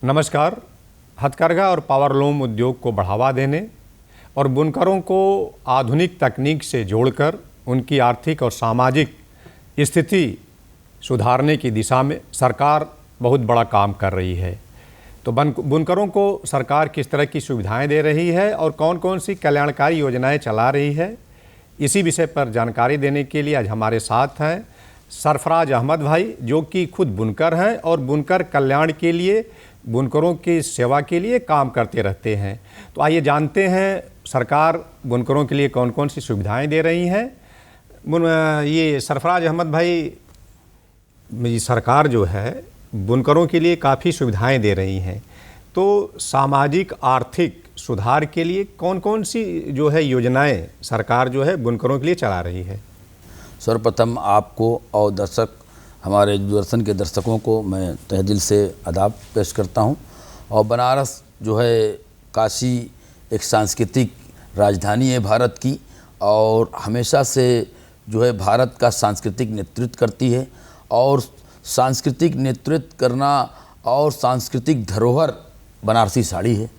नमस्कार। हथकरघा और पावरलूम उद्योग को बढ़ावा देने और बुनकरों को आधुनिक तकनीक से जोड़कर उनकी आर्थिक और सामाजिक स्थिति सुधारने की दिशा में सरकार बहुत बड़ा काम कर रही है। तो बुनकरों को सरकार किस तरह की सुविधाएं दे रही है और कौन कौन सी कल्याणकारी योजनाएं चला रही है, इसी विषय पर जानकारी देने के लिए आज हमारे साथ हैं सरफराज अहमद भाई, जो कि खुद बुनकर हैं और बुनकर कल्याण के लिए, बुनकरों की सेवा के लिए काम करते रहते हैं। तो आइए जानते हैं सरकार बुनकरों के लिए कौन कौन सी सुविधाएं दे रही हैं। ये सरफराज अहमद भाई, सरकार जो है बुनकरों के लिए काफ़ी सुविधाएं दे रही हैं, तो सामाजिक आर्थिक सुधार के लिए कौन कौन सी जो है योजनाएं सरकार जो है बुनकरों के लिए चला रही है? सर्वप्रथम आपको और हमारे दूरदर्शन के दर्शकों को मैं तहे दिल से आदाब पेश करता हूं। और बनारस जो है काशी एक सांस्कृतिक राजधानी है भारत की, और हमेशा से जो है भारत का सांस्कृतिक नेतृत्व करती है। और सांस्कृतिक नेतृत्व करना और सांस्कृतिक धरोहर बनारसी साड़ी है।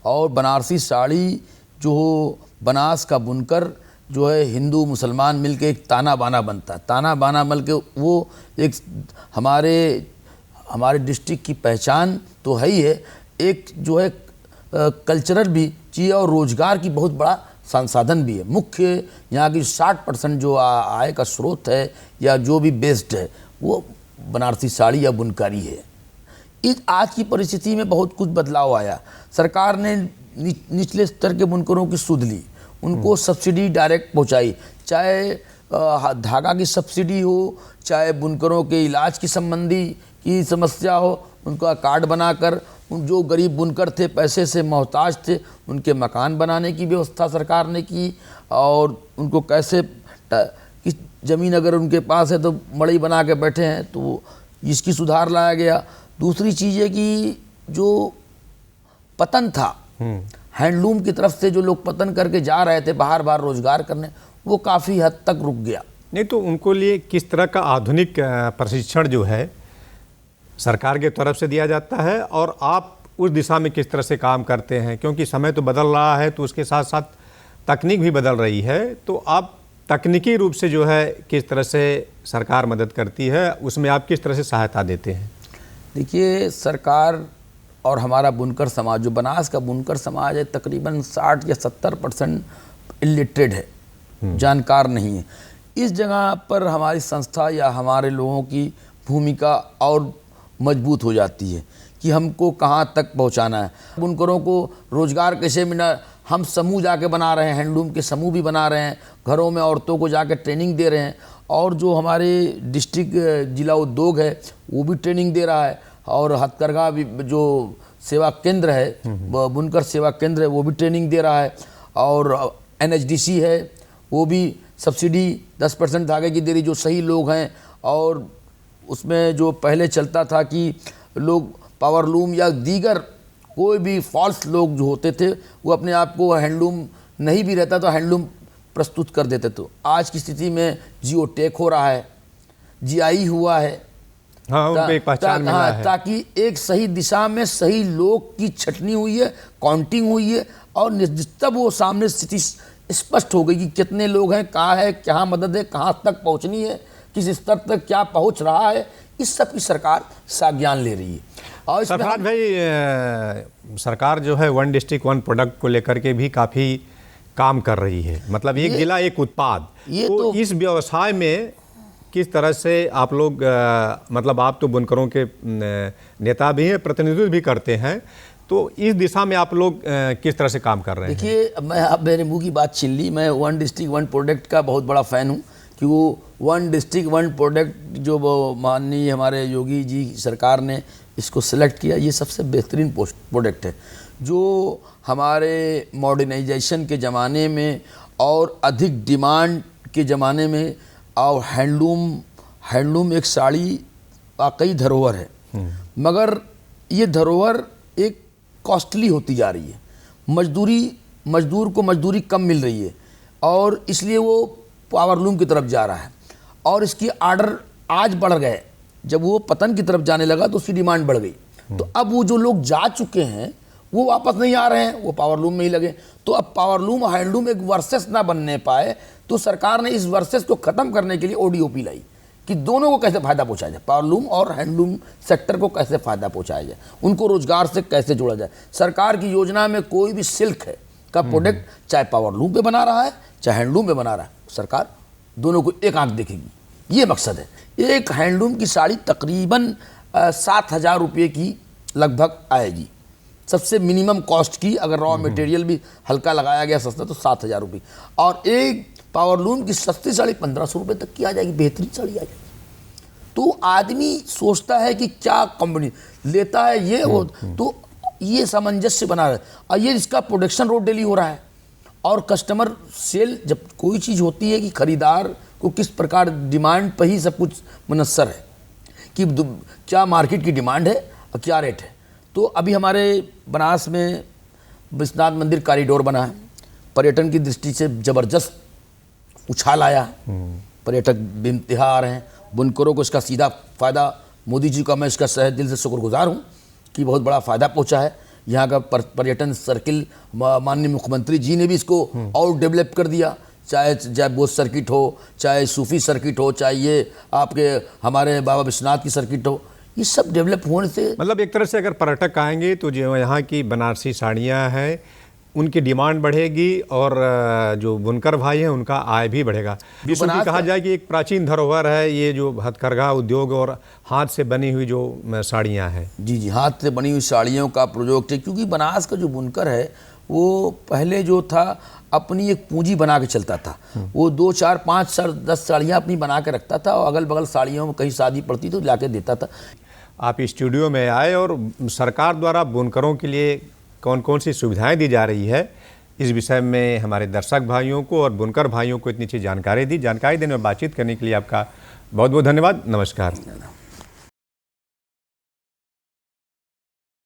और बनारसी साड़ी जो बनास का बुनकर जो है हिंदू मुसलमान मिलके एक ताना बाना बनता है। ताना बाना मिल के वो एक हमारे डिस्ट्रिक्ट की पहचान तो है ही है, एक जो है कल्चरल भी चीज़ और रोजगार की बहुत बड़ा संसाधन भी है। मुख्य यहाँ की 60% जो आय का स्रोत है या जो भी बेस्ड है वो बनारसी साड़ी या बुनकारी है। इस आज की परिस्थिति में बहुत कुछ बदलाव आया। सरकार ने निचले स्तर के बुनकरों की सुध ली, उनको सब्सिडी डायरेक्ट पहुंचाई, चाहे धागा की सब्सिडी हो, चाहे बुनकरों के इलाज की संबंधी की समस्या हो, उनका कार्ड बनाकर जो गरीब बुनकर थे, पैसे से मोहताज थे, उनके मकान बनाने की व्यवस्था सरकार ने की। और उनको कैसे कि ज़मीन अगर उनके पास है तो मड़ई बना के बैठे हैं, तो इसकी सुधार लाया गया। दूसरी चीज़ है कि जो पतन था हैंडलूम की तरफ से, जो लोग पतन करके जा रहे थे बाहर बाहर रोजगार करने, वो काफ़ी हद तक रुक गया। नहीं तो उनको लिए किस तरह का आधुनिक प्रशिक्षण जो है सरकार के तरफ से दिया जाता है, और आप उस दिशा में किस तरह से काम करते हैं? क्योंकि समय तो बदल रहा है, तो उसके साथ साथ तकनीक भी बदल रही है, तो आप तकनीकी रूप से जो है किस तरह से सरकार मदद करती है, उसमें आप किस तरह से सहायता देते हैं? देखिए, सरकार और हमारा बुनकर समाज, जो बनास का बुनकर समाज है, तकरीबन 60 या 70% इलिटरेट है, जानकार नहीं है। इस जगह पर हमारी संस्था या हमारे लोगों की भूमिका और मजबूत हो जाती है कि हमको कहाँ तक पहुँचाना है, बुनकरों को रोज़गार कैसे मिला। हम समूह जाके बना रहे हैं, हैंडलूम के समूह भी बना रहे हैं, घरों में औरतों को जाके ट्रेनिंग दे रहे हैं। और जो हमारे डिस्ट्रिक्ट जिला उद्योग है वो भी ट्रेनिंग दे रहा है। और हथकरघा भी जो सेवा केंद्र है, बुनकर सेवा केंद्र है, वो भी ट्रेनिंग दे रहा है। और NHDC है, वो भी सब्सिडी 10% धागे की दे रही, जो सही लोग हैं। और उसमें जो पहले चलता था कि लोग पावरलूम या दीगर कोई भी फॉल्स लोग जो होते थे, वो अपने आप को हैंडलूम नहीं भी रहता तो हैंडलूम प्रस्तुत कर देते। तो आज की स्थिति में जियो टेक हो रहा है, GI हुआ है, उनको एक पहचान मिला है, ताकि एक सही दिशा में सही लोग की छटनी हुई है, काउंटिंग हुई है, और तब वो सामने स्थिति स्पष्ट हो गई कि कितने लोग हैं, कहाँ है, क्या मदद है, कहाँ तक पहुँचनी है, किस स्तर तक क्या पहुँच रहा है। इस सब की सरकार साज्ञान ले रही है। और सरफराज भाई, सरकार जो है वन डिस्ट्रिक्ट वन प्रोडक्ट को लेकर के भी काफ़ी काम कर रही है, मतलब एक जिला एक उत्पाद। तो इस व्यवसाय में किस तरह से आप लोग मतलब आप तो बुनकरों के नेता भी हैं, प्रतिनिधित्व भी करते हैं, तो इस दिशा में आप लोग किस तरह से काम कर रहे हैं? देखिए, मैं अब मेरे मुंह की बात छीन ली। मैं वन डिस्ट्रिक्ट वन प्रोडक्ट का बहुत बड़ा फ़ैन हूँ कि वो वन डिस्ट्रिक्ट वन प्रोडक्ट जो माननीय हमारे योगी जी सरकार ने इसको सिलेक्ट किया, ये सबसे बेहतरीन प्रोडक्ट है, जो हमारे मॉडर्नाइजेशन के ज़माने में और अधिक डिमांड के ज़माने में। और हैंडलूम एक साड़ी वाकई धरोहर है, मगर ये धरोहर एक कॉस्टली होती जा रही है। मजदूर को मजदूरी कम मिल रही है, और इसलिए वो पावरलूम की तरफ जा रहा है। और इसकी आर्डर आज बढ़ गए, जब वो पतन की तरफ जाने लगा तो उसकी डिमांड बढ़ गई। तो अब वो जो लोग जा चुके हैं वो वापस नहीं आ रहे हैं, वो पावरलूम में ही लगे। तो अब पावरलूम और हैंडलूम एक वर्सेस ना बनने पाए, तो सरकार ने इस वर्सेस को खत्म करने के लिए ओडीओपी लाई कि दोनों को कैसे फायदा पहुंचाया जाए, पावरलूम और हैंडलूम सेक्टर को कैसे फायदा पहुंचाया जाए, उनको रोजगार से कैसे जोड़ा जाए। सरकार की योजना में कोई भी सिल्क है का प्रोडक्ट चाहे पावरलूम पे बना रहा है चाहे हैंडलूम पे बना रहा है, सरकार दोनों को एक आंख देखेगी, ये मकसद है। एक हैंडलूम की साड़ी तकरीबन 7,000 रुपये की लगभग आएगी, सबसे मिनिमम कॉस्ट की, अगर रॉ मटेरियल भी हल्का लगाया गया सस्ता तो 7,000 रुपये। और एक पावरलूम की सस्ती साड़ी 1,500 रुपये तक की आ जाएगी, बेहतरीन साड़ी आ जाएगी। तो आदमी सोचता है कि क्या कंपनी लेता है ये वो, तो ये सामंजस्य बना रहा है। और ये इसका प्रोडक्शन रोड डेली हो रहा है, और कस्टमर सेल जब कोई चीज़ होती है कि खरीदार को किस प्रकार डिमांड पर ही सब कुछ मुनस्सर है कि क्या मार्केट की डिमांड है और क्या रेट है। तो अभी हमारे बनारस में विश्वनाथ मंदिर कॉरिडोर बना है, पर्यटन की दृष्टि से ज़बरदस्त उछाल आया, पर्यटक बेइंतहा आ रहे हैं, बुनकरों को इसका सीधा फ़ायदा, मोदी जी का मैं इसका सहे दिल से शुक्रगुजार हूँ कि बहुत बड़ा फ़ायदा पहुँचा है। यहाँ का पर्यटन सर्किल माननीय मुख्यमंत्री जी ने भी इसको और डेवलप कर दिया, चाहे बोध सर्किट हो, चाहे सूफी सर्किट हो, चाहे ये आपके हमारे बाबा विश्वनाथ की सर्किट हो, ये सब डेवलप होने से मतलब एक तरह से अगर पर्यटक आएंगे तो जो यहाँ की बनारसी साड़ियाँ हैं उनकी डिमांड बढ़ेगी, और जो बुनकर भाई हैं उनका आय भी बढ़ेगा। विश्व की कहा जाए कि एक प्राचीन धरोहर है ये जो हथकरघा उद्योग और हाथ से बनी हुई जो साड़ियाँ हैं। जी जी, हाथ से बनी हुई साड़ियों का प्रोजेक्ट है, क्योंकि बनारस का जो बुनकर है वो पहले जो था अपनी एक पूंजी बना के चलता था। वो 2, 4, 5, 10 साड़ियाँ अपनी बना के रखता था, और अगल बगल साड़ियों में कहीं शादी पड़ती तो लाके देता था। आप स्टूडियो में आए और सरकार द्वारा बुनकरों के लिए कौन कौन सी सुविधाएं दी जा रही है, इस विषय में हमारे दर्शक भाइयों को और बुनकर भाइयों को इतनी अच्छी जानकारी दी। जानकारी देने और बातचीत करने के लिए आपका बहुत बहुत धन्यवाद। नमस्कार।